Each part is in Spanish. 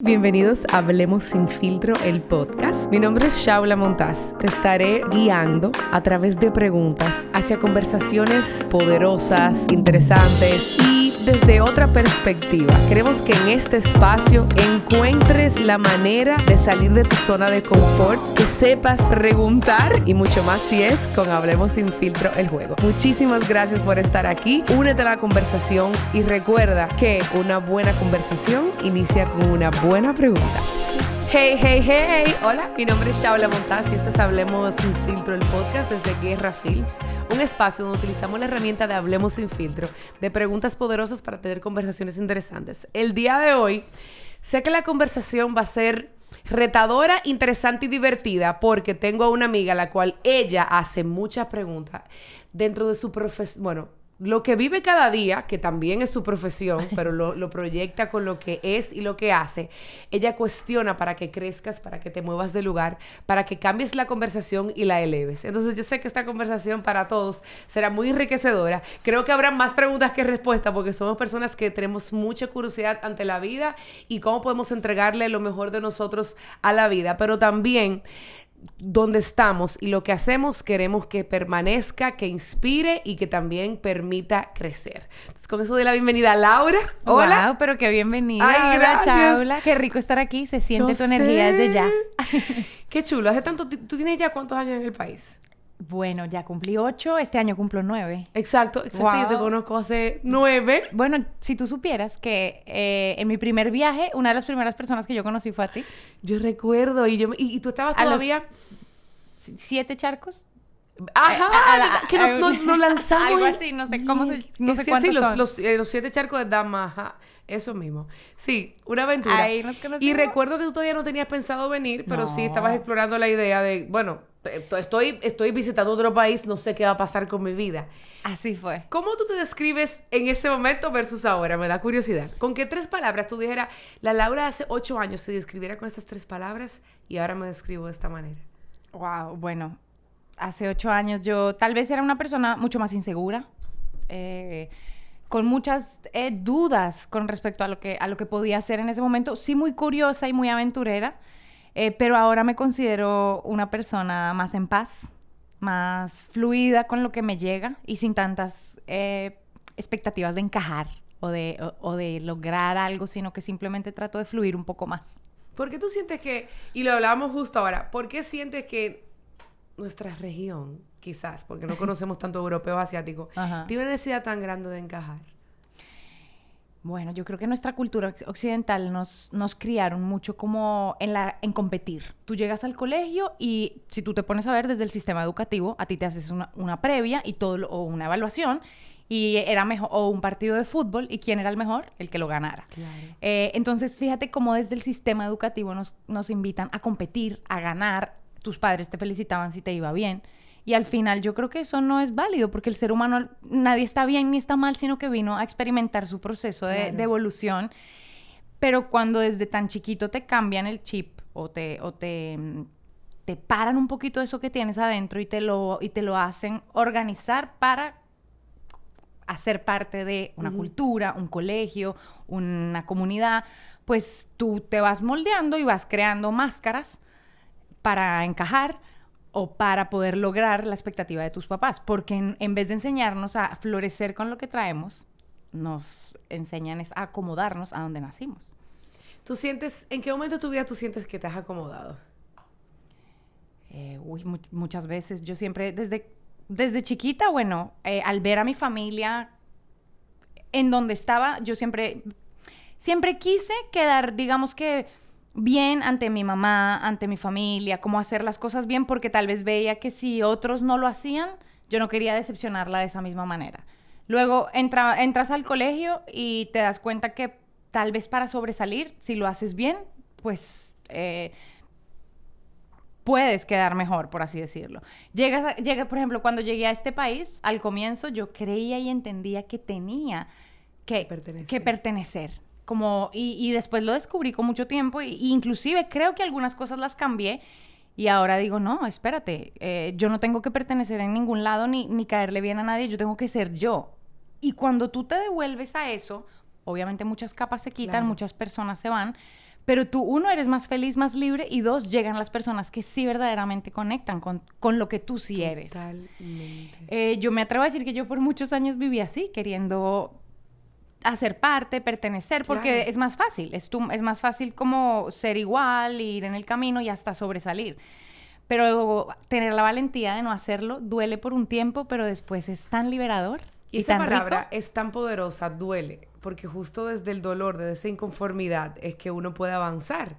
Bienvenidos a Hablemos Sin Filtro, el podcast. Mi nombre es Shaula Montaz. Te estaré guiando a través de preguntas hacia conversaciones poderosas, interesantes y desde otra perspectiva. Queremos que en este espacio encuentres la manera de salir de tu zona de confort, que sepas preguntar y mucho más si es con Hablemos Sin Filtro, el juego. Muchísimas gracias por estar aquí. Únete a la conversación y recuerda que una buena conversación inicia con una buena pregunta. Hey, hey, hey. Hola, mi nombre es Shaula Montaz y este es Hablemos Sin Filtro, el podcast desde Guerra Films. Un espacio donde utilizamos la herramienta de Hablemos Sin Filtro, de preguntas poderosas para tener conversaciones interesantes. El día de hoy, sé que la conversación va a ser retadora, interesante y divertida porque tengo a una amiga la cual ella hace muchas preguntas dentro de su profesión. Bueno, lo que vive cada día, que también es su profesión, pero lo proyecta con lo que es y lo que hace. Ella cuestiona para que crezcas, para que te muevas de lugar, para que cambies la conversación y la eleves. Entonces yo sé que esta conversación para todos será muy enriquecedora. Creo que habrá más preguntas que respuestas porque somos personas que tenemos mucha curiosidad ante la vida y cómo podemos entregarle lo mejor de nosotros a la vida. Pero también donde estamos y lo que hacemos queremos que permanezca, que inspire y que también permita crecer. Entonces, con eso doy la bienvenida a Laura. Hola. Wow, pero qué bienvenida. Ay, Hola, gracias. Shaula. Qué rico estar aquí. Se siente tu energía desde ya. Qué chulo. Hace tanto... ¿Tú tienes ya cuántos años en el país? Bueno, ya cumplí 8. Este año cumplo 9. Exacto. Wow. Yo te conozco hace 9. Bueno, si tú supieras que en mi primer viaje, una de las primeras personas que yo conocí fue a ti. Yo recuerdo. Y tú estabas todavía... 7 charcos. Ajá. Que nos lanzamos. Algo así. No sé cómo se... No sé Sí, cuántos son. los 7 charcos de Dama. Ajá. Eso mismo. Sí, una aventura. Ahí nos conocimos. Y recuerdo que tú todavía no tenías pensado venir, pero No. sí estabas explorando la idea de, bueno, estoy visitando otro país, no sé qué va a pasar con mi vida. Así fue. ¿Cómo tú te describes en ese momento versus ahora? Me da curiosidad. ¿Con qué 3 palabras tú dijeras, la Laura de hace 8 años se describiera con estas 3 palabras y ahora me describo de esta manera? Wow, bueno, hace 8 años yo tal vez era una persona mucho más insegura, con muchas dudas con respecto a lo que podía hacer en ese momento. Sí, muy curiosa y muy aventurera, pero ahora me considero una persona más en paz, más fluida con lo que me llega y sin tantas expectativas de encajar o de lograr algo, sino que simplemente trato de fluir un poco más. ¿Por qué tú sientes que, y lo hablábamos justo ahora, por qué sientes que nuestra región, quizás, porque no conocemos tanto europeos asiáticos, Ajá. tiene una necesidad tan grande de encajar? Bueno, yo creo que nuestra cultura occidental nos criaron mucho como en competir. Tú llegas al colegio y si tú te pones a ver desde el sistema educativo, a ti te haces una previa y o una evaluación y era mejor, o un partido de fútbol, y quién era el mejor, el que lo ganara. Claro. Entonces, fíjate cómo desde el sistema educativo nos invitan a competir, a ganar. Tus padres te felicitaban si te iba bien. Y al final yo creo que eso no es válido, porque el ser humano, nadie está bien ni está mal, sino que vino a experimentar su proceso de evolución. Pero cuando desde tan chiquito te cambian el chip o te paran un poquito eso que tienes adentro y te lo hacen organizar para hacer parte de una cultura, un colegio, una comunidad, pues tú te vas moldeando y vas creando máscaras para encajar o para poder lograr la expectativa de tus papás. Porque en vez de enseñarnos a florecer con lo que traemos, nos enseñan a acomodarnos a donde nacimos. ¿Tú sientes, en qué momento de tu vida tú sientes que te has acomodado? Muchas veces. Yo siempre, desde chiquita, bueno, al ver a mi familia en donde estaba, yo siempre quise quedar, digamos que, bien ante mi mamá, ante mi familia, como hacer las cosas bien, porque tal vez veía que si otros no lo hacían, yo no quería decepcionarla de esa misma manera. Luego entras al colegio y te das cuenta que tal vez para sobresalir, si lo haces bien, pues puedes quedar mejor, por así decirlo. Por ejemplo, cuando llegué a este país, al comienzo yo creía y entendía que tenía que pertenecer. Y después lo descubrí con mucho tiempo y inclusive creo que algunas cosas las cambié y ahora digo, no, espérate, yo no tengo que pertenecer en ningún lado ni caerle bien a nadie, yo tengo que ser yo. Y cuando tú te devuelves a eso, obviamente muchas capas se quitan, muchas personas se van, Pero tú, uno, eres más feliz, más libre, y dos, llegan las personas que sí verdaderamente conectan con lo que tú sí eres. Totalmente. Yo me atrevo a decir que yo por muchos años viví así, queriendo hacer parte, pertenecer, porque Claro. es más fácil. Es más fácil como ser igual, ir en el camino y hasta sobresalir. Pero tener la valentía de no hacerlo duele por un tiempo, pero después es tan liberador. Y esa tan palabra rico. es tan poderosa, duele, porque justo desde el dolor, desde esa inconformidad, es que uno puede avanzar.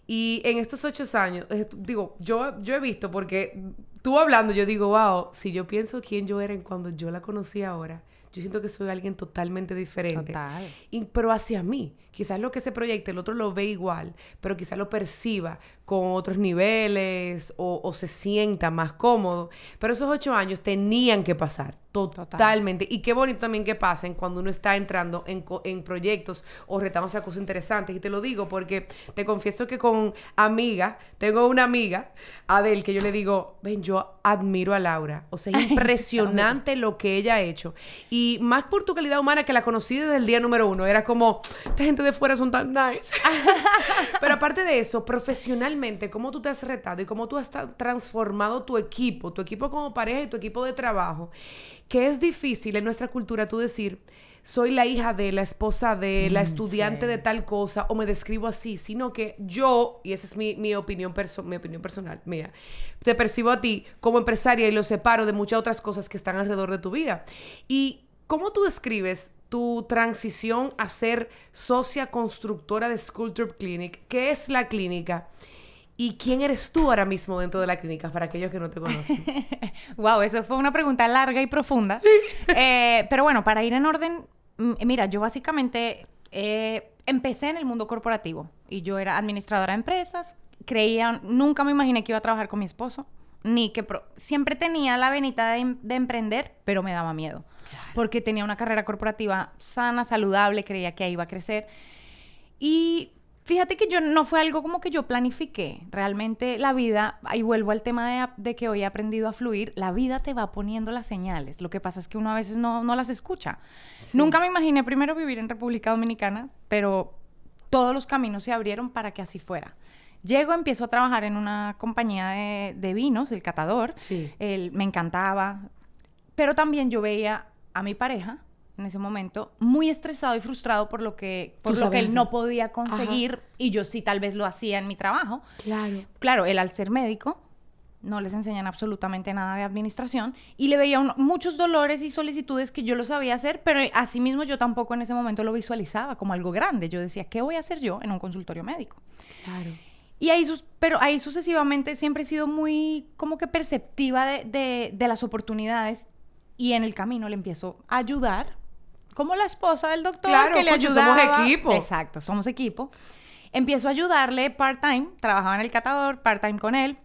Y en estos 8 años, digo, yo he visto, porque tú hablando, yo digo, wow, si yo pienso quién yo era en cuando yo la conocí ahora, yo siento que soy alguien totalmente diferente. Total. Pero hacia mí, quizás lo que se proyecte, el otro lo ve igual, pero quizás lo perciba con otros niveles o se sienta más cómodo. Pero esos 8 años tenían que pasar, totalmente. Y qué bonito también que pasen cuando uno está entrando en proyectos o retamos a cosas interesantes. Y te lo digo porque te confieso que tengo una amiga, Adel, que yo le digo, ven, yo admiro a Laura. O sea, es impresionante lo que ella ha hecho. Y más por tu calidad humana, que la conocí desde el día número 1. Era como, esta gente de fuera son tan nice. Pero aparte de eso, profesionalmente, cómo tú te has retado y cómo tú has transformado tu equipo como pareja y tu equipo de trabajo, que es difícil en nuestra cultura tú decir, soy la hija de, la esposa de, la estudiante de tal cosa, o me describo así, sino que yo, y esa es mi opinión personal, mía, te percibo a ti como empresaria y lo separo de muchas otras cosas que están alrededor de tu vida. ¿Y cómo tú describes tu transición a ser socia constructora de Sculpture Clinic? ¿Qué es la clínica? ¿Y quién eres tú ahora mismo dentro de la clínica, para aquellos que no te conocen? Wow, eso fue una pregunta larga y profunda. Sí. Pero bueno, para ir en orden, mira, yo básicamente empecé en el mundo corporativo y yo era administradora de empresas. Nunca me imaginé que iba a trabajar con mi esposo, siempre tenía la venita de emprender, pero me daba miedo. Claro. Porque tenía una carrera corporativa sana, saludable, creía que ahí iba a crecer. Y fíjate que no fue algo como que yo planifiqué. Realmente la vida, ahí vuelvo al tema de que hoy he aprendido a fluir, la vida te va poniendo las señales. Lo que pasa es que uno a veces no las escucha. Sí. Nunca me imaginé primero vivir en República Dominicana, pero todos los caminos se abrieron para que así fuera. Empiezo a trabajar en una compañía de vinos, El Catador. Sí. Me encantaba. Pero también yo veía a mi pareja en ese momento muy estresado y frustrado por lo que él no podía conseguir. Ajá. Y yo sí tal vez lo hacía en mi trabajo. Claro, él al ser médico no les enseñan absolutamente nada de administración y le veía muchos dolores y solicitudes que yo lo sabía hacer, pero asimismo yo tampoco en ese momento lo visualizaba como algo grande. Yo decía, ¿qué voy a hacer yo en un consultorio médico? Claro. Y pero ahí sucesivamente siempre he sido muy como que perceptiva de las oportunidades, y en el camino le empiezo a ayudar como la esposa del doctor, claro, que le ayudaba. Somos equipo. Exacto, somos equipo. Empiezo a ayudarle part-time, trabajaba en El Catador, part-time con él,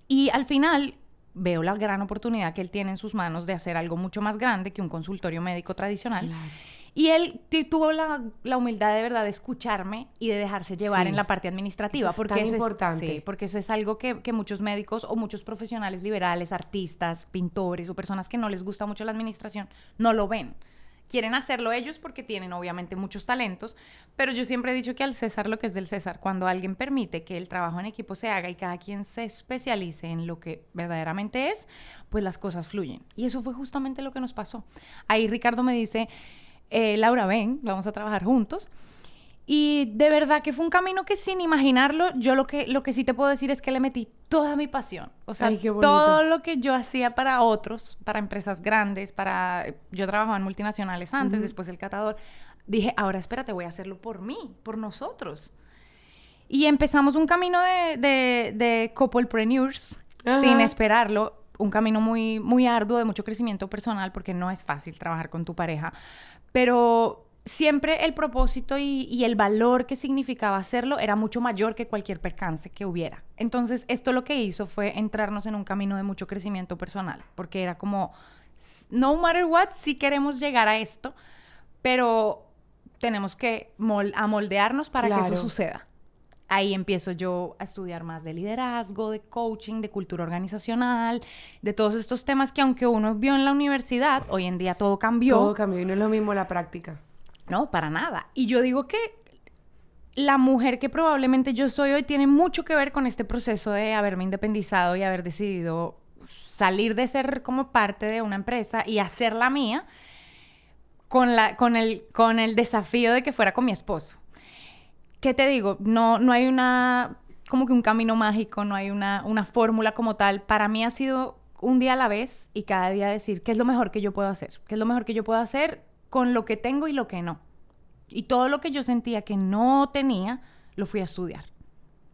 y al final veo la gran oportunidad que él tiene en sus manos de hacer algo mucho más grande que un consultorio médico tradicional. Claro. Y él tuvo la humildad de verdad de escucharme y de dejarse llevar en la parte administrativa. Eso es tan importante. Sí, porque eso es algo que muchos médicos o muchos profesionales liberales, artistas, pintores o personas que no les gusta mucho la administración, no lo ven. Quieren hacerlo ellos porque tienen obviamente muchos talentos, pero yo siempre he dicho que al César lo que es del César. Cuando alguien permite que el trabajo en equipo se haga y cada quien se especialice en lo que verdaderamente es, pues las cosas fluyen. Y eso fue justamente lo que nos pasó. Ahí Ricardo me dice, Laura, ven, vamos a trabajar juntos. Y de verdad que fue un camino que sin imaginarlo, yo lo que sí te puedo decir es que le metí toda mi pasión. O sea, todo lo que yo hacía para otros, para empresas grandes, yo trabajaba en multinacionales antes, después El Catador. Dije, ahora espérate, voy a hacerlo por mí, por nosotros. Y empezamos un camino de couplepreneurs, sin esperarlo. Un camino muy, muy arduo, de mucho crecimiento personal, porque no es fácil trabajar con tu pareja. Pero siempre el propósito y el valor que significaba hacerlo era mucho mayor que cualquier percance que hubiera. Entonces, esto lo que hizo fue entrarnos en un camino de mucho crecimiento personal, porque era como, no matter what, sí queremos llegar a esto, pero tenemos que moldearnos para que eso suceda. Ahí empiezo yo a estudiar más de liderazgo, de coaching, de cultura organizacional, de todos estos temas que aunque uno vio en la universidad, hoy en día todo cambió. Todo cambió y no es lo mismo la práctica. No, para nada. Y yo digo que la mujer que probablemente yo soy hoy tiene mucho que ver con este proceso de haberme independizado y haber decidido salir de ser como parte de una empresa y hacer la mía con el desafío de que fuera con mi esposo. ¿Qué te digo? No hay como que un camino mágico, no hay una fórmula como tal. Para mí ha sido un día a la vez y cada día decir qué es lo mejor que yo puedo hacer. ¿Qué es lo mejor que yo puedo hacer con lo que tengo y lo que no? Y todo lo que yo sentía que no tenía, lo fui a estudiar.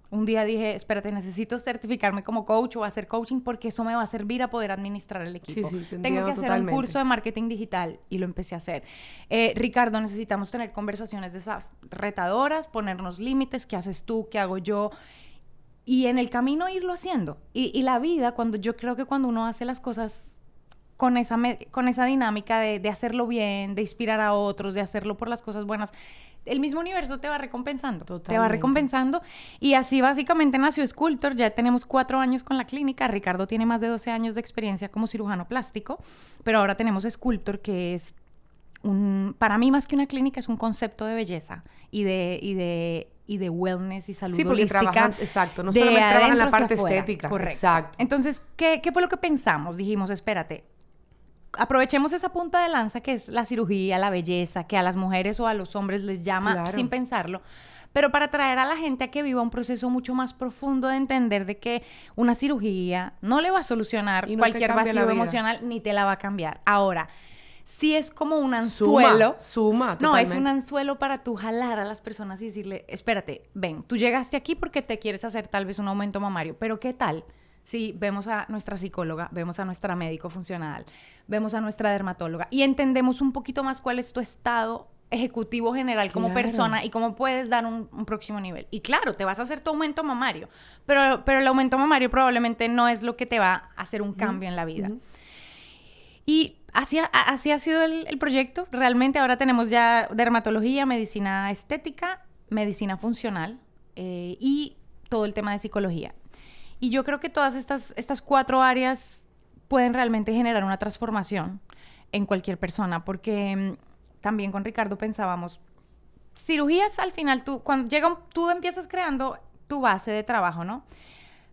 Un día dije, espérate, necesito certificarme como coach o hacer coaching porque eso me va a servir a poder administrar el equipo. Sí, tengo que hacer totalmente. un curso de marketing digital y lo empecé a hacer. Ricardo, necesitamos tener conversaciones retadoras, ponernos límites, ¿qué haces tú? ¿Qué hago yo? Y en el camino irlo haciendo. Y la vida, yo creo que cuando uno hace las cosas con esa dinámica de hacerlo bien, de inspirar a otros, de hacerlo por las cosas buenas, el mismo universo te va recompensando. Totalmente. Te va recompensando. Y así básicamente nació Sculptor. Ya tenemos 4 años con la clínica. Ricardo tiene más de 12 años de experiencia como cirujano plástico. Pero ahora tenemos Sculptor, que es para mí más que una clínica, es un concepto de belleza y de wellness y salud holística. Trabajan, exacto, no solamente trabajan la parte estética. Correcto. Exacto. Entonces, ¿qué fue lo que pensamos? Dijimos, espérate, aprovechemos esa punta de lanza que es la cirugía, la belleza, que a las mujeres o a los hombres les llama sin pensarlo, pero para traer a la gente a que viva un proceso mucho más profundo de entender de que una cirugía no le va a solucionar cualquier vacío emocional ni te la va a cambiar. Ahora, sí es como un anzuelo. Suma, no, es un anzuelo para tú jalar a las personas y decirle, espérate, ven, tú llegaste aquí porque te quieres hacer tal vez un aumento mamario, pero ¿qué tal si vemos a nuestra psicóloga, vemos a nuestra médico funcional, vemos a nuestra dermatóloga y entendemos un poquito más cuál es tu estado ejecutivo general como persona y cómo puedes dar un próximo nivel? Y claro, te vas a hacer tu aumento mamario, pero el aumento mamario probablemente no es lo que te va a hacer un cambio en la vida. Y así ha sido el proyecto. Realmente ahora tenemos ya dermatología, medicina estética, medicina funcional y todo el tema de psicología. Y yo creo que todas estas 4 áreas pueden realmente generar una transformación en cualquier persona, porque también con Ricardo pensábamos, cirugías al final, tú empiezas creando tu base de trabajo, ¿no?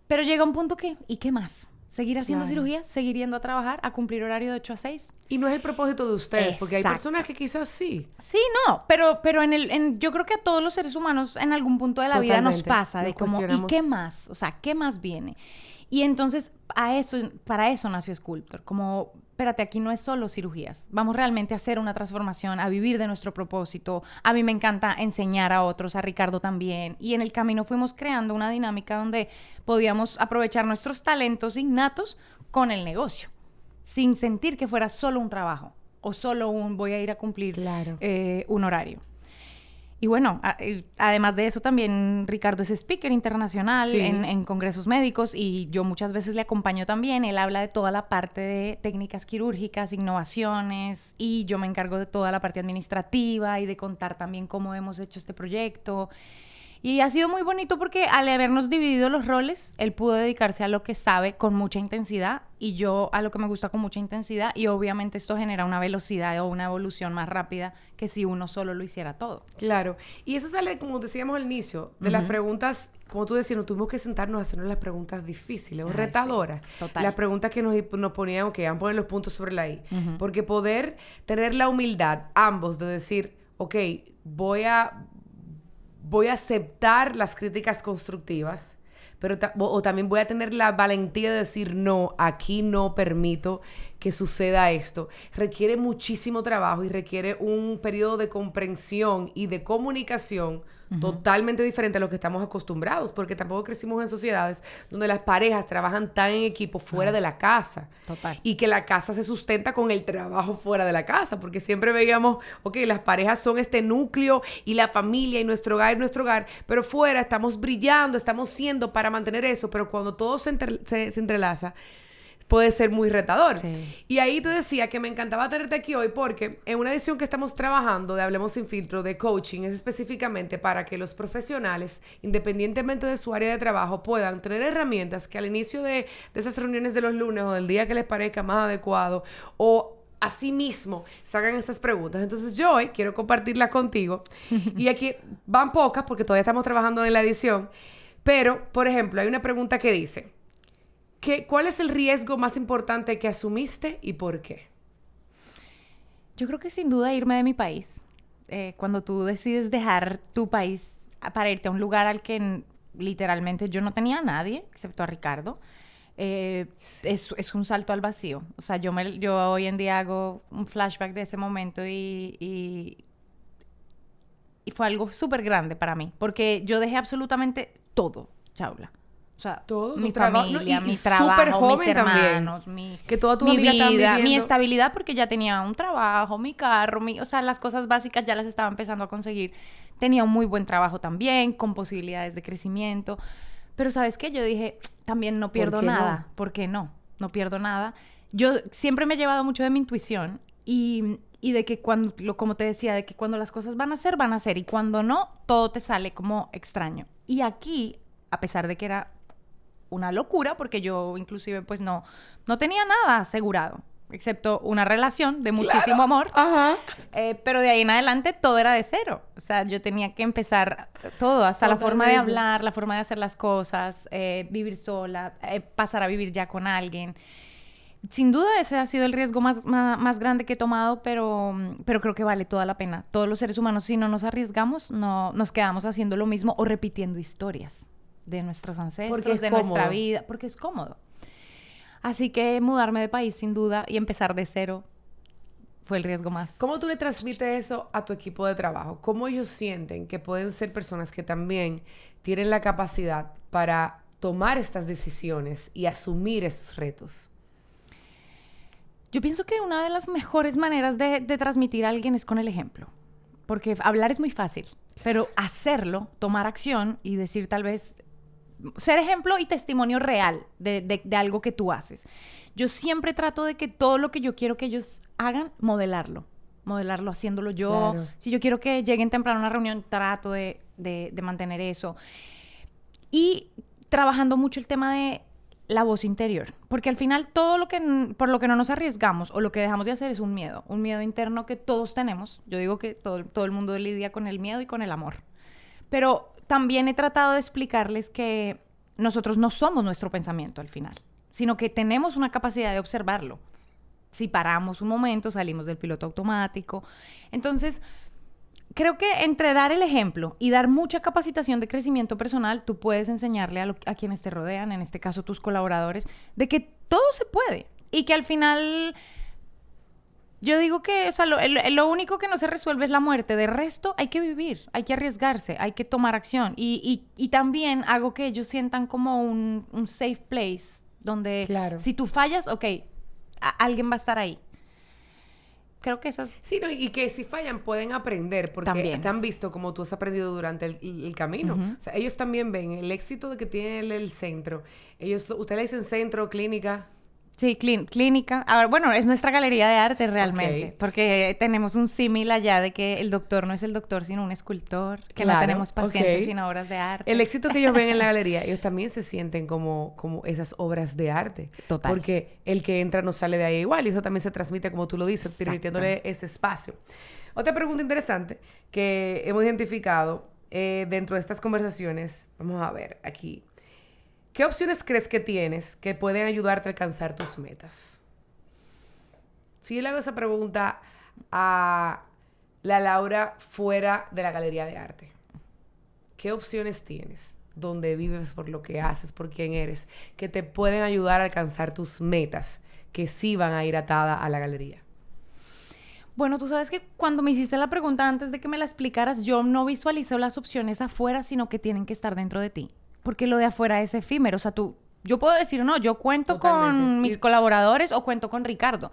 Pero llega un punto que, ¿y qué más? Seguir haciendo cirugías, seguir yendo a trabajar, a cumplir horario de 8 a 6. Y no es el propósito de ustedes, porque hay personas que quizás sí. Sí, no, pero yo creo que a todos los seres humanos en algún punto de la vida nos pasa de como, ¿y qué más? O sea, ¿qué más viene? Y entonces, para eso nació Sculptor, como, espérate, aquí no es solo cirugías, vamos realmente a hacer una transformación, a vivir de nuestro propósito. A mí me encanta enseñar a otros, a Ricardo también, y en el camino fuimos creando una dinámica donde podíamos aprovechar nuestros talentos innatos con el negocio, sin sentir que fuera solo un trabajo o solo voy a ir a cumplir un horario. Y bueno, además de eso también Ricardo es speaker internacional en congresos médicos y yo muchas veces le acompaño también. Él habla de toda la parte de técnicas quirúrgicas, innovaciones, y yo me encargo de toda la parte administrativa y de contar también cómo hemos hecho este proyecto. Y ha sido muy bonito porque al habernos dividido los roles, él pudo dedicarse a lo que sabe con mucha intensidad y yo a lo que me gusta con mucha intensidad, y obviamente esto genera una velocidad o una evolución más rápida que si uno solo lo hiciera todo. Claro. Y eso sale, como decíamos al inicio, de las preguntas, como tú decías, nos tuvimos que sentarnos a hacernos las preguntas difíciles o retadoras. Sí, total. Las preguntas que nos ponían, ok, vamos a poner los puntos sobre la I. Porque poder tener la humildad, ambos, de decir, ok, voy a aceptar las críticas constructivas, pero también voy a tener la valentía de decir, no, aquí no permito que suceda esto. Requiere muchísimo trabajo y requiere un periodo de comprensión y de comunicación totalmente diferente a lo que estamos acostumbrados, porque tampoco crecimos en sociedades donde las parejas trabajan tan en equipo fuera de la casa. Total. Y que la casa se sustenta con el trabajo fuera de la casa, porque siempre veíamos, ok, las parejas son este núcleo y la familia y nuestro hogar, pero fuera estamos brillando, estamos siendo para mantener eso, pero cuando todo se entrelaza, puede ser muy retador. Sí. Y ahí te decía que me encantaba tenerte aquí hoy porque en una edición que estamos trabajando de Hablemos Sin Filtro, de coaching, es específicamente para que los profesionales, independientemente de su área de trabajo, puedan tener herramientas que al inicio de esas reuniones de los lunes o del día que les parezca más adecuado, o a sí mismo se hagan esas preguntas. Entonces yo hoy quiero compartirlas contigo. Y aquí van pocas porque todavía estamos trabajando en la edición. Pero, por ejemplo, hay una pregunta que dice, ¿cuál es el riesgo más importante que asumiste y por qué? Yo creo que sin duda irme de mi país. Cuando tú decides dejar tu país para irte a un lugar al que literalmente yo no tenía a nadie, excepto a Ricardo, es un salto al vacío. O sea, yo hoy en día hago un flashback de ese momento y fue algo súper grande para mí, porque yo dejé absolutamente todo, Shaula. O sea, todo, mi familia, mi súper trabajo, joven mis hermanos, que toda tu mi vida, vida, mi estabilidad, porque ya tenía un trabajo, mi carro, o sea, las cosas básicas ya las estaba empezando a conseguir. Tenía un muy buen trabajo también, con posibilidades de crecimiento. Pero ¿sabes qué? Yo dije, también no pierdo nada. No? ¿Por qué no? No pierdo nada. Yo siempre me he llevado mucho de mi intuición y de que como te decía, de que cuando las cosas van a ser, y cuando no, todo te sale como extraño. Y aquí, a pesar de que era una locura, porque yo inclusive pues no tenía nada asegurado, excepto una relación de muchísimo amor. Ajá. Pero de ahí en adelante todo era de cero. O sea, yo tenía que empezar todo, hasta la forma de hablar, la forma de hacer las cosas, vivir sola, pasar a vivir ya con alguien. Sin duda ese ha sido el riesgo más grande que he tomado, pero creo que vale toda la pena. Todos los seres humanos, si no nos arriesgamos, no nos quedamos haciendo lo mismo o repitiendo historias de nuestros ancestros, de nuestra vida, porque es cómodo. Así que mudarme de país, sin duda, y empezar de cero fue el riesgo más. ¿Cómo tú le transmites eso a tu equipo de trabajo? ¿Cómo ellos sienten que pueden ser personas que también tienen la capacidad para tomar estas decisiones y asumir esos retos? Yo pienso que una de las mejores maneras de transmitir a alguien es con el ejemplo. Porque hablar es muy fácil, pero hacerlo, tomar acción y decir tal vez, ser ejemplo y testimonio real de algo que tú haces. Yo siempre trato de que todo lo que yo quiero que ellos hagan, modelarlo haciéndolo yo. Claro. Si yo quiero que lleguen temprano a una reunión, trato de mantener eso. Y trabajando mucho el tema de la voz interior, porque al final todo por lo que no nos arriesgamos o lo que dejamos de hacer es un miedo interno que todos tenemos. Yo digo que todo el mundo lidia con el miedo y con el amor. Pero también he tratado de explicarles que nosotros no somos nuestro pensamiento al final, sino que tenemos una capacidad de observarlo. Si paramos un momento, salimos del piloto automático. Entonces, creo que entre dar el ejemplo y dar mucha capacitación de crecimiento personal, tú puedes enseñarle a quienes te rodean, en este caso tus colaboradores, de que todo se puede y que al final... Yo digo que, o sea, lo único que no se resuelve es la muerte. De resto, hay que vivir, hay que arriesgarse, hay que tomar acción. Y también hago que ellos sientan como un safe place, donde claro, si tú fallas, ok, alguien va a estar ahí. Creo que esas... Sí, no, y que si fallan pueden aprender, porque también te han visto como tú has aprendido durante el camino. Uh-huh. O sea, ellos también ven el éxito de que tiene el centro. Ustedes le dicen centro, clínica... Sí, clínica. A ver, bueno, es nuestra galería de arte realmente, okay, porque tenemos un símil allá de que el doctor no es el doctor, sino un escultor, que claro, no tenemos pacientes, okay, sino obras de arte. El éxito que ellos ven en la galería, ellos también se sienten como esas obras de arte. Total. Porque el que entra no sale de ahí igual, y eso también se transmite, como tú lo dices, permitiéndole ese espacio. Otra pregunta interesante que hemos identificado dentro de estas conversaciones, vamos a ver aquí. ¿Qué opciones crees que tienes que pueden ayudarte a alcanzar tus metas? Si yo le hago esa pregunta a la Laura fuera de la galería de arte, ¿qué opciones tienes donde vives, por lo que haces, por quién eres, que te pueden ayudar a alcanzar tus metas, que sí van a ir atadas a la galería? Bueno, tú sabes que cuando me hiciste la pregunta antes de que me la explicaras, yo no visualizo las opciones afuera, sino que tienen que estar dentro de ti. Porque lo de afuera es efímero. O sea, yo puedo decir, no, yo cuento totalmente con mis colaboradores o cuento con Ricardo.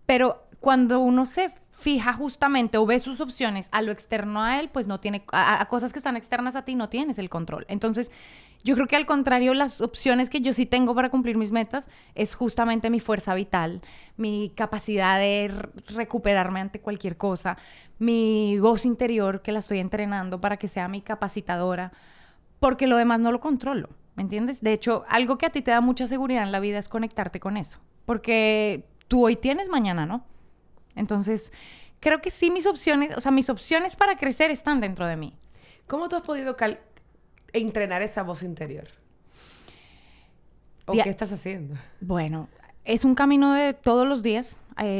Pero cuando uno se fija justamente o ve sus opciones a lo externo a él, pues no tiene, a cosas que están externas a ti no tienes el control. Entonces, yo creo que al contrario, las opciones que yo sí tengo para cumplir mis metas es justamente mi fuerza vital, mi capacidad de recuperarme ante cualquier cosa, mi voz interior que la estoy entrenando para que sea mi capacitadora. Porque lo demás no lo controlo, ¿me entiendes? De hecho, algo que a ti te da mucha seguridad en la vida es conectarte con eso. Porque tú hoy tienes, mañana no. Entonces, creo que sí mis opciones para crecer están dentro de mí. ¿Cómo tú has podido entrenar esa voz interior? ¿O qué estás haciendo? Bueno, es un camino de todos los días.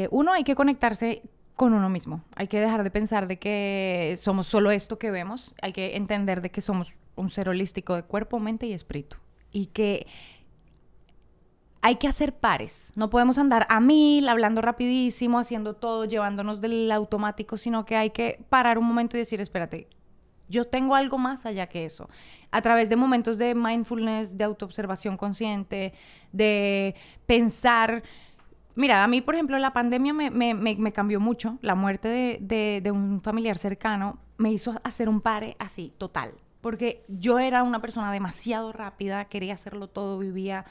Uno, hay que conectarse con uno mismo. Hay que dejar de pensar de que somos solo esto que vemos. Hay que entender de que somos un ser holístico de cuerpo, mente y espíritu. Y que hay que hacer pares. No podemos andar a 1000, hablando rapidísimo, haciendo todo, llevándonos del automático, sino que hay que parar un momento y decir, espérate, yo tengo algo más allá que eso. A través de momentos de mindfulness, de autoobservación consciente, de pensar. Mira, a mí, por ejemplo, la pandemia me cambió mucho. La muerte de un familiar cercano me hizo hacer un pare así, total. Porque yo era una persona demasiado rápida, quería hacerlo todo, vivía.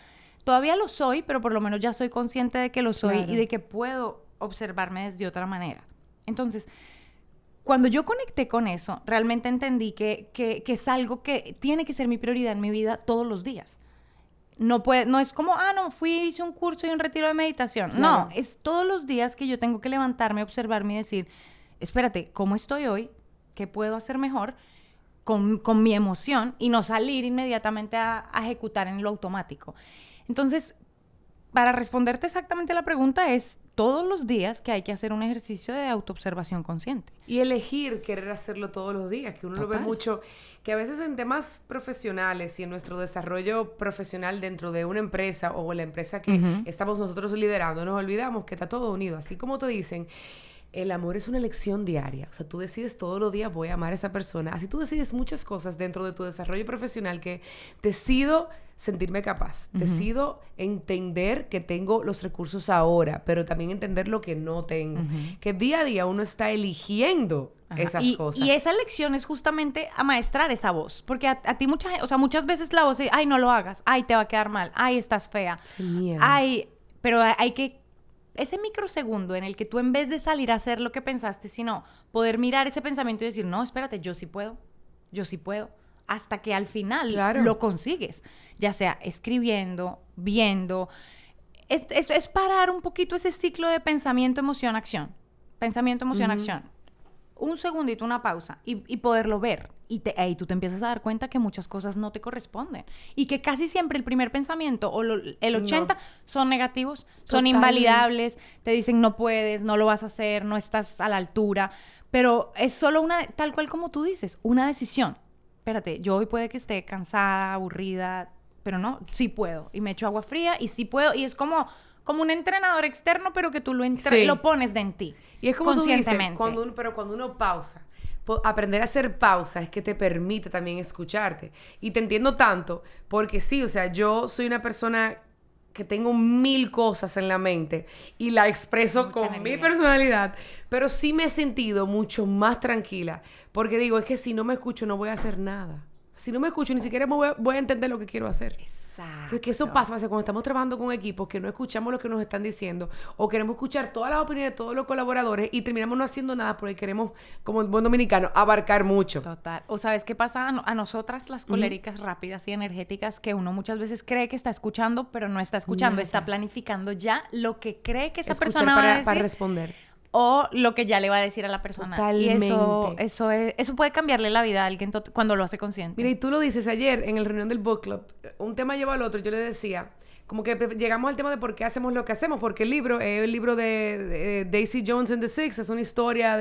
Todavía lo soy, pero por lo menos ya soy consciente de que lo soy, claro, y de que puedo observarme desde otra manera. Entonces, cuando yo conecté con eso, realmente entendí que es algo que tiene que ser mi prioridad en mi vida todos los días. No es como, hice un curso y un retiro de meditación. Claro. No, es todos los días que yo tengo que levantarme, observarme y decir, espérate, ¿cómo estoy hoy? ¿Qué puedo hacer mejor con mi emoción? Y no salir inmediatamente a ejecutar en lo automático. Entonces, para responderte exactamente la pregunta, es todos los días que hay que hacer un ejercicio de autoobservación consciente. Y elegir querer hacerlo todos los días, que uno Total. Lo ve mucho, que a veces en temas profesionales y en nuestro desarrollo profesional dentro de una empresa o la empresa que estamos nosotros liderando, nos olvidamos que está todo unido. Así como te dicen, el amor es una elección diaria. O sea, tú decides todos los días, voy a amar a esa persona. Así tú decides muchas cosas dentro de tu desarrollo profesional que decido sentirme capaz. Decido entender que tengo los recursos ahora, pero también entender lo que no tengo. Que día a día uno está eligiendo esas cosas. Y esa elección es justamente amaestrar esa voz. Porque a ti muchas veces la voz es, ay, no lo hagas. Ay, te va a quedar mal. Ay, estás fea. Ay, pero hay que... Ese microsegundo en el que tú en vez de salir a hacer lo que pensaste, sino poder mirar ese pensamiento y decir, no, espérate, yo sí puedo. Hasta que al final lo consigues. Ya sea escribiendo, viendo. Es parar un poquito ese ciclo de pensamiento, emoción, acción. Pensamiento, emoción, acción. Un segundito, una pausa y poderlo ver. Y ahí tú te empiezas a dar cuenta que muchas cosas no te corresponden. Y que casi siempre el primer pensamiento o el 80% son negativos, son invalidables. Te dicen no puedes, no lo vas a hacer, no estás a la altura. Pero es solo tal cual como tú dices, una decisión. Espérate, yo hoy puede que esté cansada, aburrida, pero no, sí puedo. Y me echo agua fría y sí puedo. Y es como un entrenador externo, pero que tú lo pones de en ti. Y es como conscientemente. Tú dices, cuando uno pausa, aprender a hacer pausa es que te permite también escucharte. Y te entiendo tanto, porque sí, o sea, yo soy una persona que tengo 1000 cosas en la mente y la expreso con mi personalidad, pero sí me he sentido mucho más tranquila, porque digo, es que si no me escucho no voy a hacer nada. Si no me escucho, ni siquiera voy a entender lo que quiero hacer. Exacto. Entonces, que eso pasa cuando estamos trabajando con equipos que no escuchamos lo que nos están diciendo o queremos escuchar todas las opiniones de todos los colaboradores y terminamos no haciendo nada porque queremos, como el buen dominicano, abarcar mucho. Total. O ¿sabes qué pasa? A nosotras, las coléricas rápidas y energéticas, que uno muchas veces cree que está escuchando, pero no está escuchando. Está planificando ya lo que cree que esa persona va a decir. Para responder. O lo que ya le va a decir a la persona. Totalmente. Y eso puede cambiarle la vida a alguien cuando lo hace consciente. Mira, y tú lo dices ayer en el reunión del book club, un tema lleva al otro. Yo le decía, como que llegamos al tema de por qué hacemos lo que hacemos, porque el libro es el libro de Daisy Jones and the Six, es una historia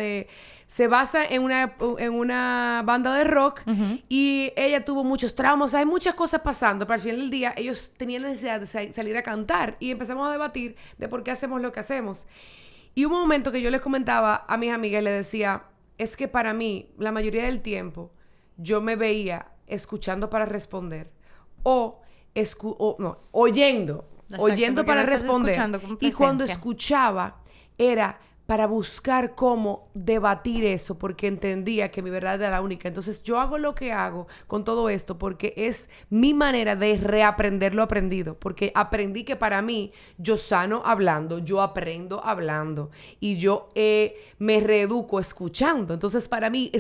se basa en una banda de rock y ella tuvo muchos traumas, hay muchas cosas pasando, pero al final del día ellos tenían la necesidad de salir a cantar y empezamos a debatir de por qué hacemos lo que hacemos. Y hubo un momento que yo les comentaba a mis amigas y les decía, es que para mí, la mayoría del tiempo, yo me veía escuchando para responder oyendo para responder. Y cuando escuchaba era para buscar cómo debatir eso, porque entendía que mi verdad era la única. Entonces yo hago lo que hago con todo esto porque es mi manera de reaprender lo aprendido, porque aprendí que para mí yo sano hablando, yo aprendo hablando y yo me reeduco escuchando. Entonces para mí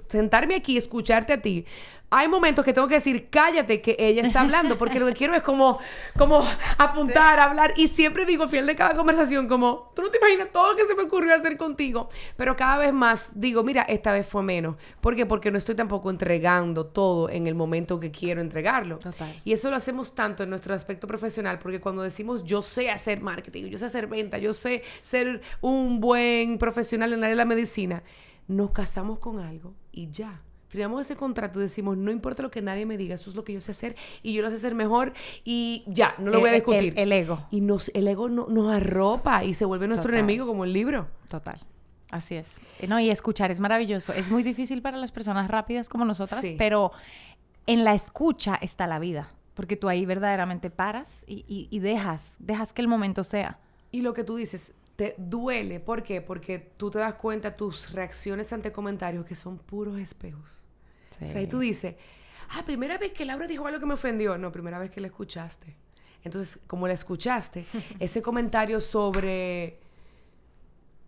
sentarme aquí, escucharte a ti, hay momentos que tengo que decir, cállate, que ella está hablando, porque lo que quiero es como apuntar, hablar, y siempre digo, fiel de cada conversación, como, tú no te imaginas todo lo que se me ocurrió hacer contigo, pero cada vez más digo, mira, esta vez fue menos. ¿Por qué? Porque no estoy tampoco entregando todo en el momento que quiero entregarlo. Total. Y eso lo hacemos tanto en nuestro aspecto profesional, porque cuando decimos, yo sé hacer marketing, yo sé hacer venta, yo sé ser un buen profesional en el área de la medicina, nos casamos con algo y ya. Firmamos ese contrato y decimos, no importa lo que nadie me diga, eso es lo que yo sé hacer y yo lo sé hacer mejor y ya, no lo voy a discutir. El ego. Y el ego nos arropa y se vuelve nuestro enemigo como el libro. Total. Así es. No, y escuchar es maravilloso. Es muy difícil para las personas rápidas como nosotras, Sí. pero en la escucha está la vida. Porque tú ahí verdaderamente paras y dejas que el momento sea. Y lo que tú dices, te duele. ¿Por qué? Porque tú te das cuenta tus reacciones ante comentarios que son puros espejos. Sí. O sea, y tú dices, primera vez que Laura dijo algo que me ofendió. No, primera vez que la escuchaste. Entonces, como la escuchaste, ese comentario sobre...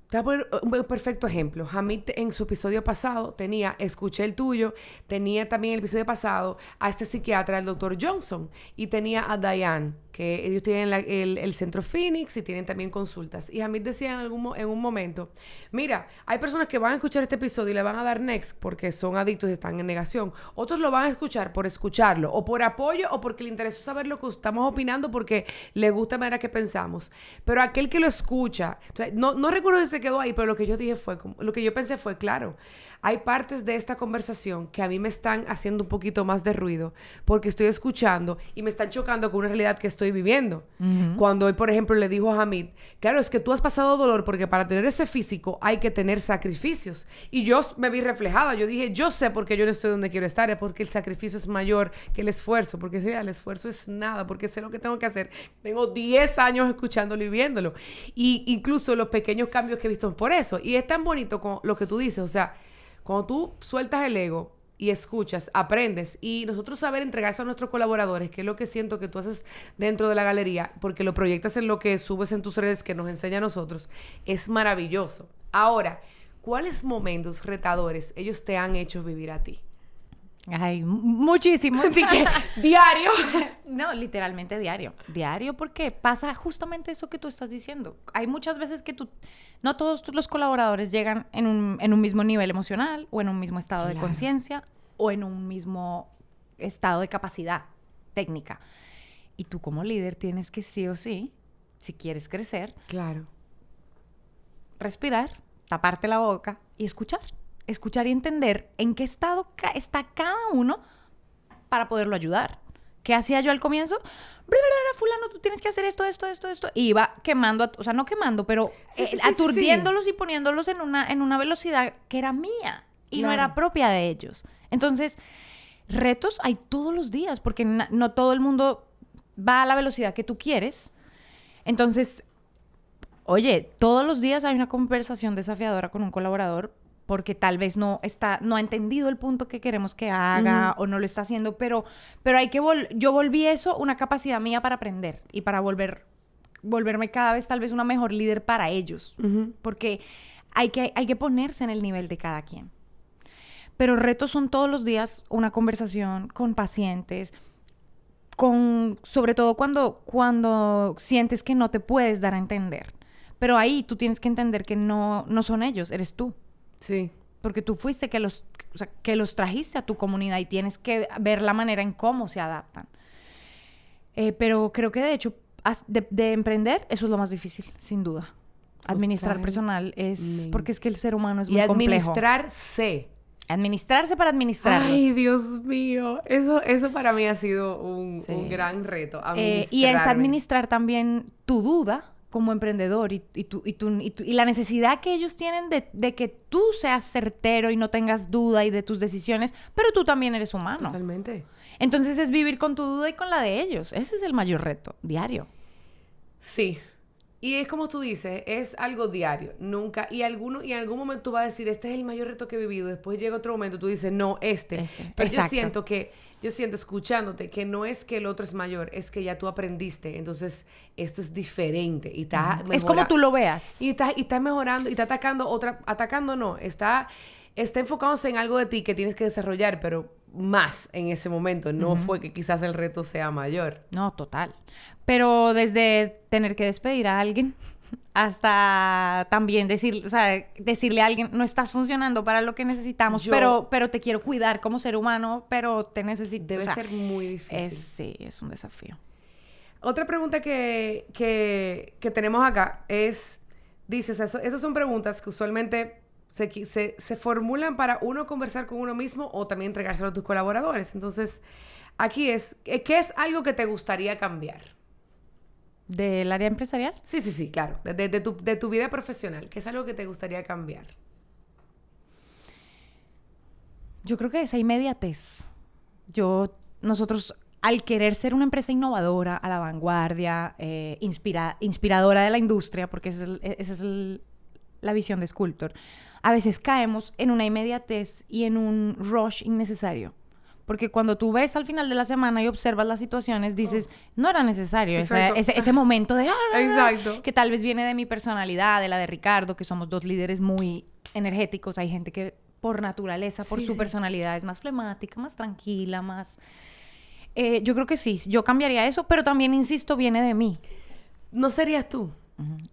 Te voy a poner un perfecto ejemplo. Hamid en su episodio pasado escuché el tuyo, tenía también el episodio pasado a este psiquiatra, el Dr. Johnson, y tenía a Diane, que ellos tienen el centro Phoenix y tienen también consultas. Y Hamid decía en un momento, mira, hay personas que van a escuchar este episodio y le van a dar next porque son adictos y están en negación. Otros lo van a escuchar por escucharlo, o por apoyo, o porque le interesó saber lo que estamos opinando porque le gusta la manera que pensamos. Pero aquel que lo escucha, o sea, no recuerdo si se quedó ahí, pero lo que yo dije lo que yo pensé fue, claro, hay partes de esta conversación que a mí me están haciendo un poquito más de ruido porque estoy escuchando y me están chocando con una realidad que estoy viviendo. Uh-huh. Cuando él, por ejemplo, le dijo a Hamid, claro, es que tú has pasado dolor porque para tener ese físico hay que tener sacrificios. Y yo me vi reflejada. Yo dije, yo sé por qué yo no estoy donde quiero estar, es porque el sacrificio es mayor que el esfuerzo, porque en realidad el esfuerzo es nada, porque sé lo que tengo que hacer. Tengo 10 años escuchándolo y viéndolo. Y incluso los pequeños cambios que he visto por eso. Y es tan bonito como lo que tú dices, o sea, cuando tú sueltas el ego y escuchas, aprendes, y nosotros saber entregarse a nuestros colaboradores, que es lo que siento que tú haces dentro de la galería, porque lo proyectas en lo que subes en tus redes, que nos enseña a nosotros, es maravilloso. Ahora, ¿cuáles momentos retadores ellos te han hecho vivir a ti? Ay, muchísimos. Así que, diario. No, literalmente diario. Diario porque pasa justamente eso que tú estás diciendo. Hay muchas veces que no todos los colaboradores llegan en un mismo nivel emocional o en un mismo estado de conciencia o en un mismo estado de capacidad técnica. Y tú como líder tienes que sí o sí, si quieres crecer, respirar, taparte la boca y escuchar. Escuchar y entender en qué estado está cada uno para poderlo ayudar. ¿Qué hacía yo al comienzo? Fulano, tú tienes que hacer esto. Y iba quemando, o sea, no quemando, pero aturdiéndolos y poniéndolos en una velocidad que era mía y no era propia de ellos. Entonces, retos hay todos los días porque no todo el mundo va a la velocidad que tú quieres. Entonces, oye, todos los días hay una conversación desafiadora con un colaborador porque tal vez no ha entendido el punto que queremos que haga o no lo está haciendo, pero hay que yo volví eso una capacidad mía para aprender y para volverme cada vez tal vez una mejor líder para ellos, porque hay que ponerse en el nivel de cada quien. Pero retos son todos los días una conversación con pacientes, sobre todo cuando sientes que no te puedes dar a entender. Pero ahí tú tienes que entender que no son ellos, eres tú. Sí. Porque tú fuiste que los trajiste a tu comunidad y tienes que ver la manera en cómo se adaptan. Pero creo que de hecho, de emprender, eso es lo más difícil, sin duda. Administrar personal porque es que el ser humano es muy complejo. Administrarse para administrarlos. Ay, Dios mío. Eso para mí ha sido un gran reto. Y es administrar también tu duda como emprendedor y la necesidad que ellos tienen de que tú seas certero y no tengas duda y de tus decisiones, pero tú también eres humano. Totalmente. Entonces es vivir con tu duda y con la de ellos. Ese es el mayor reto, diario. Sí. Y es como tú dices, es algo diario. Nunca, y en algún momento tú vas a decir, este es el mayor reto que he vivido. Después llega otro momento, tú dices, no, este. Pero Exacto. yo siento escuchándote que no es que el otro es mayor, es que ya tú aprendiste. Entonces, esto es diferente. Y está es como tú lo veas. Y está mejorando, y está atacando no. Está enfocándose en algo de ti que tienes que desarrollar, pero más en ese momento. No fue que quizás el reto sea mayor. No, total. Pero desde tener que despedir a alguien hasta también decirle a alguien, no estás funcionando para lo que necesitamos, pero te quiero cuidar como ser humano, pero te necesito. Debe ser muy difícil. Sí, es un desafío. Otra pregunta que tenemos acá es, dices, esas son preguntas que usualmente se formulan para uno conversar con uno mismo o también entregárselo a tus colaboradores. Entonces, aquí es, ¿qué es algo que te gustaría cambiar? ¿Del área empresarial? Sí, claro. De tu vida profesional. ¿Qué es algo que te gustaría cambiar? Yo creo que esa inmediatez. Nosotros, al querer ser una empresa innovadora, a la vanguardia, inspiradora de la industria, porque esa es la visión de Sculptor, a veces caemos en una inmediatez y en un rush innecesario. Porque cuando tú ves al final de la semana y observas las situaciones, dices, no era necesario ese momento de... Exacto. Que tal vez viene de mi personalidad, de la de Ricardo, que somos dos líderes muy energéticos. Hay gente que por naturaleza, por su personalidad, es más flemática, más tranquila, más... yo creo que sí, yo cambiaría eso, pero también, insisto, viene de mí. ¿No serías tú?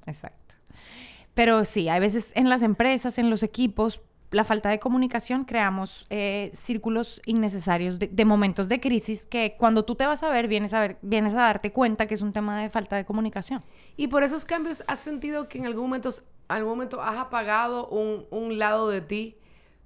Exacto. Pero sí, hay veces en las empresas, en los equipos... La falta de comunicación, creamos círculos innecesarios de momentos de crisis que cuando tú te vas a ver, vienes a darte cuenta que es un tema de falta de comunicación. Y por esos cambios, ¿has sentido que en algún momento has apagado un lado de ti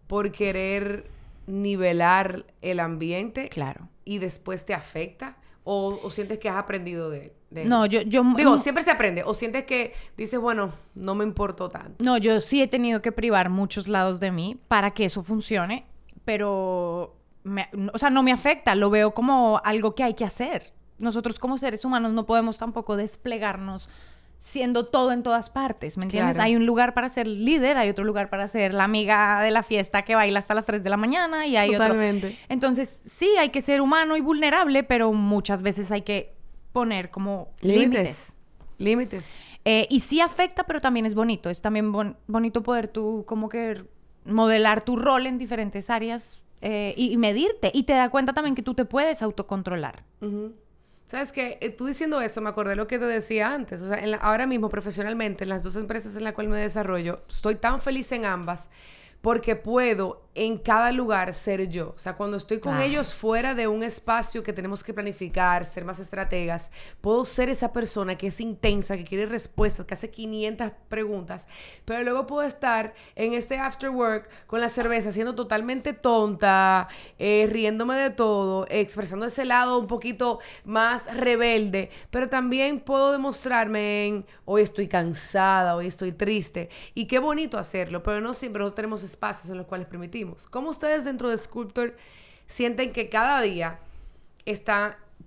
por querer nivelar el ambiente? Claro. ¿Y después te afecta? ¿O sientes que has aprendido de él? No, Digo, siempre se aprende. ¿O sientes que dices, bueno, no me importó tanto? No, yo sí he tenido que privar muchos lados de mí para que eso funcione, pero... no me afecta. Lo veo como algo que hay que hacer. Nosotros como seres humanos no podemos tampoco desplegarnos siendo todo en todas partes, ¿me entiendes? Claro. Hay un lugar para ser líder, hay otro lugar para ser la amiga de la fiesta que baila hasta las 3 de la mañana y hay Totalmente. otro... Entonces, sí, hay que ser humano y vulnerable, pero muchas veces hay que poner como límites. Y sí afecta, pero también es bonito. Es también bonito poder tú como que modelar tu rol en diferentes áreas y medirte. Y te da cuenta también que tú te puedes autocontrolar. ¿Sabes qué? Tú diciendo eso, me acordé lo que te decía antes. O sea, ahora mismo, profesionalmente, en las dos empresas en las cuales me desarrollo, estoy tan feliz en ambas porque puedo en cada lugar ser yo. O sea, cuando estoy con ellos fuera de un espacio que tenemos que planificar, ser más estrategas, puedo ser esa persona que es intensa, que quiere respuestas, que hace 500 preguntas, pero luego puedo estar en este after work con la cerveza siendo totalmente tonta, riéndome de todo, expresando ese lado un poquito más rebelde, pero también puedo demostrarme en hoy estoy cansada, hoy estoy triste, y qué bonito hacerlo, pero no siempre no tenemos espacios en los cuales permitimos. ¿Cómo ustedes dentro de Sculptor sienten que cada día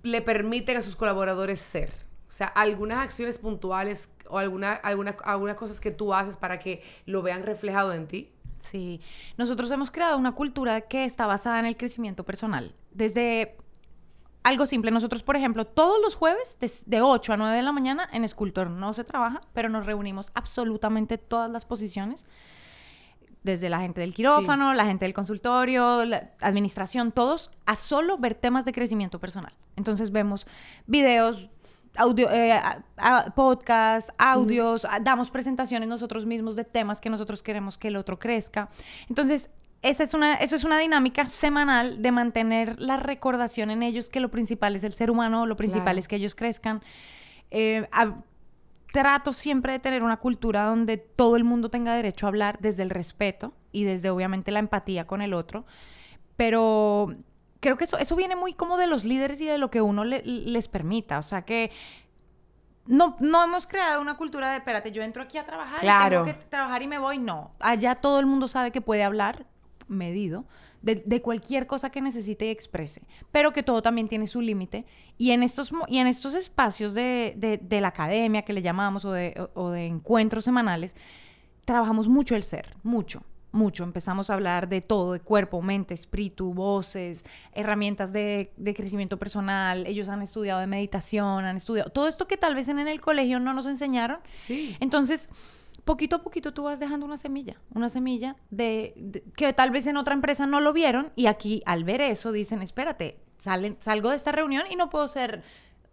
le permiten a sus colaboradores ser? O sea, algunas acciones puntuales o algunas cosas que tú haces para que lo vean reflejado en ti. Sí. Nosotros hemos creado una cultura que está basada en el crecimiento personal. Desde algo simple. Nosotros, por ejemplo, todos los jueves de 8 a 9 de la mañana en Sculptor no se trabaja, pero nos reunimos absolutamente todas las posiciones. Desde la gente del quirófano, la gente del consultorio, la administración, todos, a solo ver temas de crecimiento personal. Entonces vemos videos, audio, podcasts, audios, damos presentaciones nosotros mismos de temas que nosotros queremos que el otro crezca. Entonces, eso es una dinámica semanal de mantener la recordación en ellos que lo principal es el ser humano, lo principal es que ellos crezcan. Trato siempre de tener una cultura donde todo el mundo tenga derecho a hablar desde el respeto y desde obviamente la empatía con el otro, pero creo que eso viene muy como de los líderes y de lo que uno les permita, o sea que no hemos creado una cultura de espérate, yo entro aquí a trabajar y tengo que trabajar y me voy, no, allá todo el mundo sabe que puede hablar medido de cualquier cosa que necesite y exprese, pero que todo también tiene su límite y en estos espacios de la academia que le llamamos o de encuentros semanales trabajamos mucho el ser, mucho empezamos a hablar de todo, de cuerpo, mente, espíritu, voces, herramientas de crecimiento personal. Ellos han estudiado de meditación, han estudiado todo esto que tal vez en el colegio no nos enseñaron. Sí. Entonces poquito a poquito tú vas dejando una semilla de que tal vez en otra empresa no lo vieron y aquí al ver eso dicen, espérate, salgo de esta reunión y no puedo ser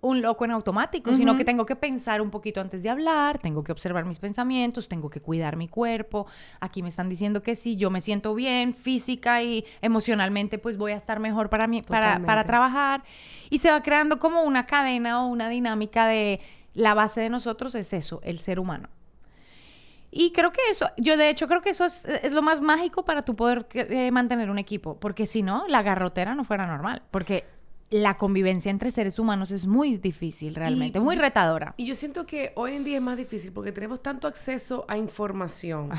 un loco en automático, sino que tengo que pensar un poquito antes de hablar, tengo que observar mis pensamientos, tengo que cuidar mi cuerpo. Aquí me están diciendo que si yo me siento bien física y emocionalmente, pues voy a estar mejor para trabajar. Y se va creando como una cadena o una dinámica de la base de nosotros es eso, el ser humano. Y creo que eso, yo de hecho creo que eso es lo más mágico para tú poder mantener un equipo, porque si no, la garrotera no fuera normal, porque la convivencia entre seres humanos es muy difícil realmente, muy retadora. Y yo siento que hoy en día es más difícil porque tenemos tanto acceso a información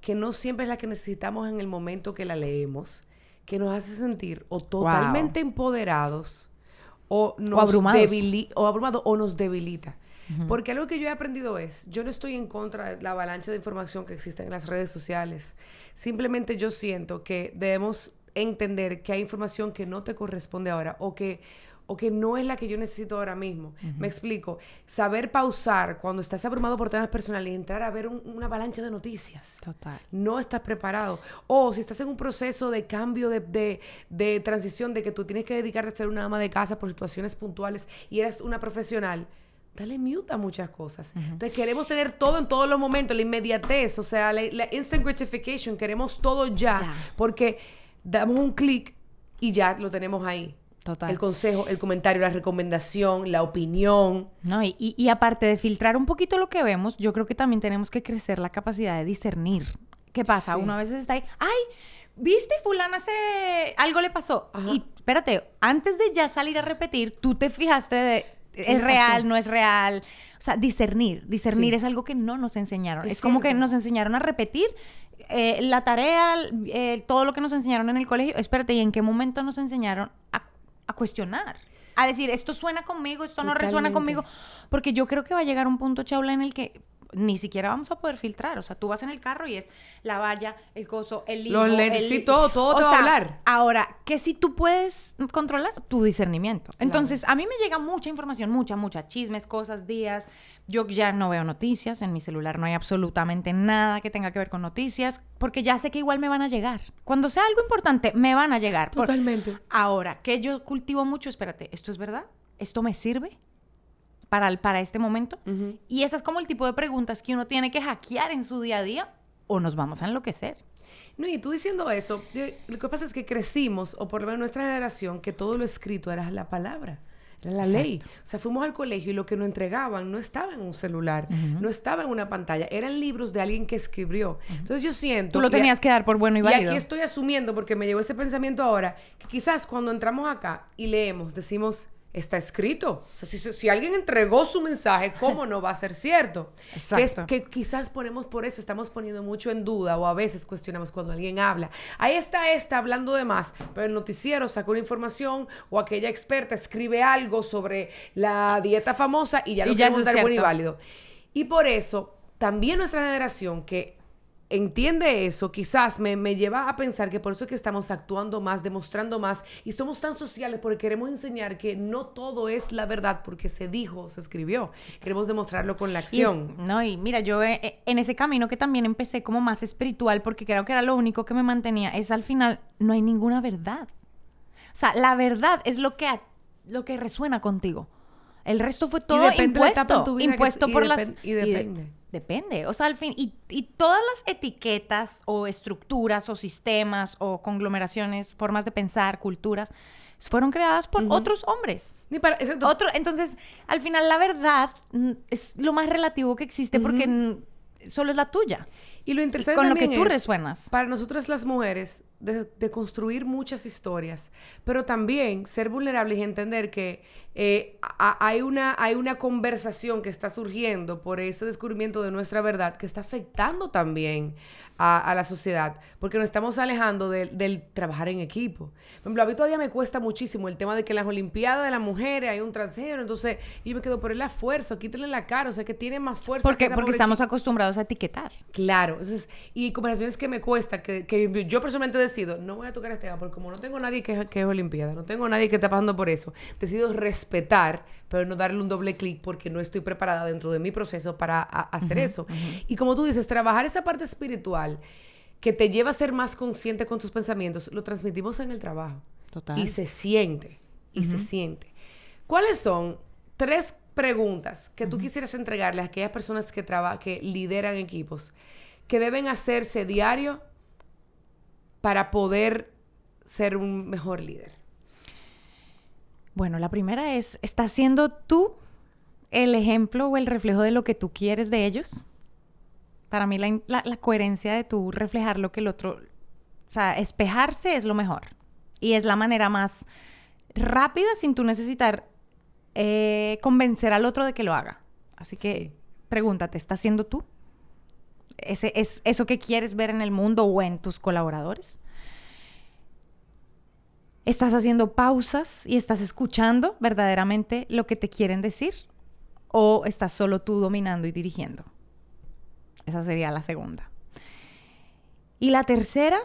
que no siempre es la que necesitamos en el momento que la leemos, que nos hace sentir o totalmente empoderados o abrumados o nos debilita. Porque algo que yo he aprendido es, yo no estoy en contra de la avalancha de información que existe en las redes sociales. Simplemente yo siento que debemos entender que hay información que no te corresponde ahora o que no es la que yo necesito ahora mismo. Me explico. Saber pausar cuando estás abrumado por temas personales y entrar a ver una avalancha de noticias. Total. No estás preparado. O si estás en un proceso de cambio, de transición, de que tú tienes que dedicarte a ser una ama de casa por situaciones puntuales y eres una profesional, dale mute a muchas cosas. Entonces queremos tener todo en todos los momentos, la inmediatez, o sea, la instant gratification, queremos todo ya. Porque damos un clic y ya lo tenemos ahí. Total. El consejo, el comentario, la recomendación, la opinión. No, y aparte de filtrar un poquito lo que vemos, yo creo que también tenemos que crecer la capacidad de discernir. ¿Qué pasa? Sí. Uno a veces está ahí, ¡ay! ¿Viste? Fulana algo le pasó. Ajá. Y espérate, antes de ya salir a repetir, tú te fijaste de ¿es real? ¿No es real? O sea, discernir sí. Es algo que no nos enseñaron. Es como que nos enseñaron a repetir la tarea, todo lo que nos enseñaron en el colegio. Espérate, ¿y en qué momento nos enseñaron a cuestionar? A decir, esto suena conmigo, esto no resuena conmigo. Porque yo creo que va a llegar un punto, Chaula, en el que ni siquiera vamos a poder filtrar. O sea, tú vas en el carro y es la valla, el coso, el libro, los lentes, sí, todo te va a hablar. Ahora, que si tú puedes controlar tu discernimiento. Entonces, a mí me llega mucha información, mucha, chismes, cosas, días. Yo ya no veo noticias, en mi celular no hay absolutamente nada que tenga que ver con noticias, porque ya sé que igual me van a llegar. Cuando sea algo importante, me van a llegar. Totalmente. Ahora, que yo cultivo mucho, espérate, ¿esto es verdad? ¿Esto me sirve para este momento? Y esa es como el tipo de preguntas que uno tiene que hackear en su día a día o nos vamos a enloquecer. No, y tú diciendo eso, lo que pasa es que crecimos, o por lo menos nuestra generación, que todo lo escrito era la palabra. Era la ley. O sea, fuimos al colegio y lo que nos entregaban no estaba en un celular, no estaba en una pantalla, eran libros de alguien que escribió. Entonces yo siento... Tú lo tenías que dar por bueno y válido. Y aquí estoy asumiendo, porque me llegó ese pensamiento ahora, que quizás cuando entramos acá y leemos, decimos... Está escrito. O sea, si alguien entregó su mensaje, ¿cómo no va a ser cierto? Exacto. Que quizás ponemos por eso, estamos poniendo mucho en duda o a veces cuestionamos cuando alguien habla. Ahí está hablando de más, pero el noticiero sacó una información o aquella experta escribe algo sobre la dieta famosa y ya lo queremos dar bueno y válido. Y por eso, también nuestra generación que entiende eso, quizás me lleva a pensar que por eso es que estamos actuando más, demostrando más y somos tan sociales porque queremos enseñar que no todo es la verdad porque se dijo, se escribió. Queremos demostrarlo con la acción. Y mira, yo en ese camino que también empecé como más espiritual porque creo que era lo único que me mantenía, es al final no hay ninguna verdad. O sea, la verdad es lo que resuena contigo. El resto fue todo impuesto por las... Y depende. Depende, o sea, al fin, y todas las etiquetas o estructuras o sistemas o conglomeraciones, formas de pensar, culturas, fueron creadas por otros hombres. Entonces, al final la verdad es lo más relativo que existe porque solo es la tuya. Y lo interesante con lo que también tú resuenas. Para nosotras las mujeres, de construir muchas historias, pero también ser vulnerables y entender que hay una conversación que está surgiendo por ese descubrimiento de nuestra verdad que está afectando también a la sociedad, porque nos estamos alejando del trabajar en equipo. Por ejemplo, a mí todavía me cuesta muchísimo el tema de que en las Olimpiadas de las mujeres hay un transgénero, entonces yo me quedo por la fuerza, quítale la cara, o sea, que tiene más fuerza. Porque estamos acostumbrados a etiquetar. Claro, entonces, y conversaciones que me cuesta, que yo personalmente decido, no voy a tocar este tema, porque como no tengo nadie que es Olimpiada, no tengo nadie que está pasando por eso, decido respetar, pero no darle un doble clic porque no estoy preparada dentro de mi proceso para hacer eso. Y como tú dices, trabajar esa parte espiritual que te lleva a ser más consciente con tus pensamientos, lo transmitimos en el trabajo. Total. Y se siente, se siente. ¿Cuáles son 3 preguntas que tú quisieras entregarle a aquellas personas que lideran equipos, que deben hacerse diario para poder ser un mejor líder? Bueno, la primera es, ¿estás siendo tú el ejemplo o el reflejo de lo que tú quieres de ellos? Para mí la coherencia de tú reflejar lo que el otro... O sea, espejarse es lo mejor. Y es la manera más rápida sin tú necesitar convencer al otro de que lo haga. Así que pregúntate, ¿estás siendo tú? ¿Es eso que quieres ver en el mundo o en tus colaboradores? ¿Estás haciendo pausas y estás escuchando verdaderamente lo que te quieren decir? ¿O estás solo tú dominando y dirigiendo? Esa sería la segunda. Y la tercera,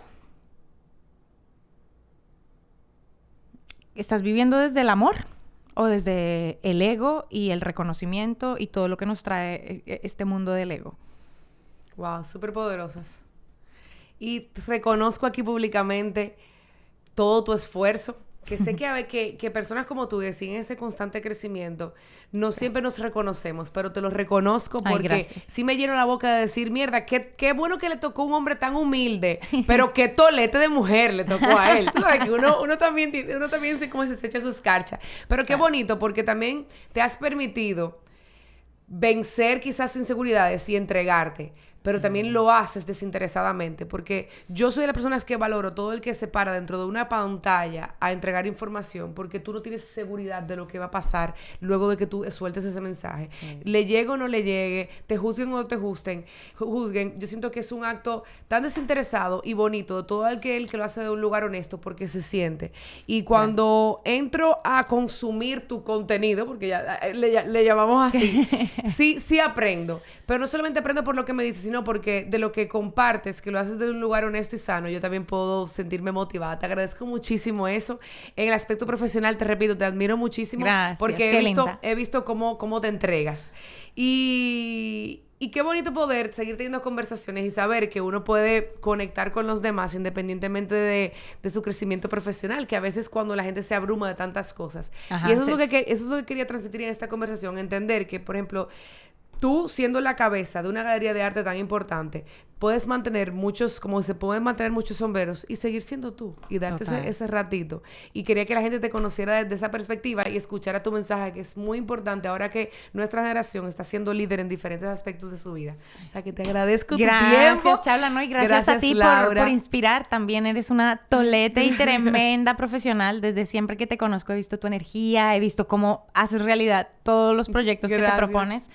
¿estás viviendo desde el amor o desde el ego y el reconocimiento y todo lo que nos trae este mundo del ego? Wow, súper poderosas. Y reconozco aquí públicamente todo tu esfuerzo, que sé que personas como tú que siguen ese constante crecimiento, no siempre nos reconocemos, pero te lo reconozco porque sí me lleno la boca de decir, mierda, qué bueno que le tocó un hombre tan humilde, pero qué tolete de mujer le tocó a él. Tú sabes que uno también se, como se echa su escarcha. Pero qué bonito, porque también te has permitido vencer quizás inseguridades y entregarte, pero también lo haces desinteresadamente, porque yo soy de las personas que valoro todo el que se para dentro de una pantalla a entregar información, porque tú no tienes seguridad de lo que va a pasar luego de que tú sueltes ese mensaje. Le llegue o no le llegue, te juzguen o no te juzguen, yo siento que es un acto tan desinteresado y bonito de todo el que lo hace de un lugar honesto, porque se siente. Y cuando entro a consumir tu contenido, porque ya le llamamos así, sí aprendo, pero no solamente aprendo por lo que me dices, sino porque de lo que compartes, que lo haces de un lugar honesto y sano, yo también puedo sentirme motivada. Te agradezco muchísimo eso. En el aspecto profesional, te repito, te admiro muchísimo. Gracias, porque he visto cómo te entregas. Y qué bonito poder seguir teniendo conversaciones y saber que uno puede conectar con los demás independientemente de su crecimiento profesional, que a veces cuando la gente se abruma de tantas cosas. Ajá, y eso es lo que quería transmitir en esta conversación, entender que, por ejemplo, tú, siendo la cabeza de una galería de arte tan importante, puedes mantener como se pueden mantener muchos sombreros y seguir siendo tú y darte ese ratito. Y quería que la gente te conociera desde esa perspectiva y escuchara tu mensaje, que es muy importante ahora que nuestra generación está siendo líder en diferentes aspectos de su vida. O sea, que te agradezco tu tiempo. Gracias, Chabla, ¿no? Y gracias a ti por inspirar. También eres una tolete y tremenda profesional. Desde siempre que te conozco he visto tu energía, he visto cómo haces realidad todos los proyectos que te propones.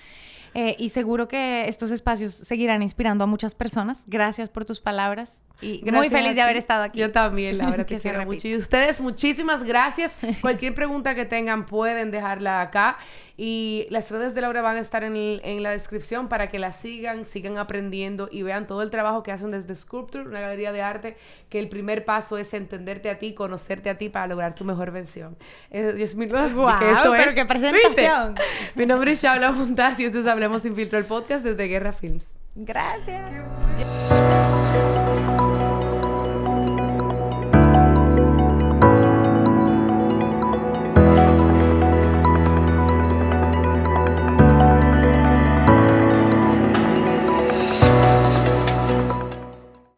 Y seguro que estos espacios seguirán inspirando a muchas personas. Gracias por tus palabras. Y muy feliz de haber estado aquí. Yo también, Laura, te quiero mucho. Y ustedes, muchísimas gracias. Cualquier pregunta que tengan pueden dejarla acá. Y las redes de Laura van a estar en la descripción para que la sigan aprendiendo y vean todo el trabajo que hacen desde Sculpture, una galería de arte, que el primer paso es entenderte a ti, conocerte a ti para lograr tu mejor versión. Pero qué presentación. ¿Viste? Mi nombre es Shaula Montaz y esto es Hablemos Sin Filtro, el podcast desde Guerra Films. Gracias.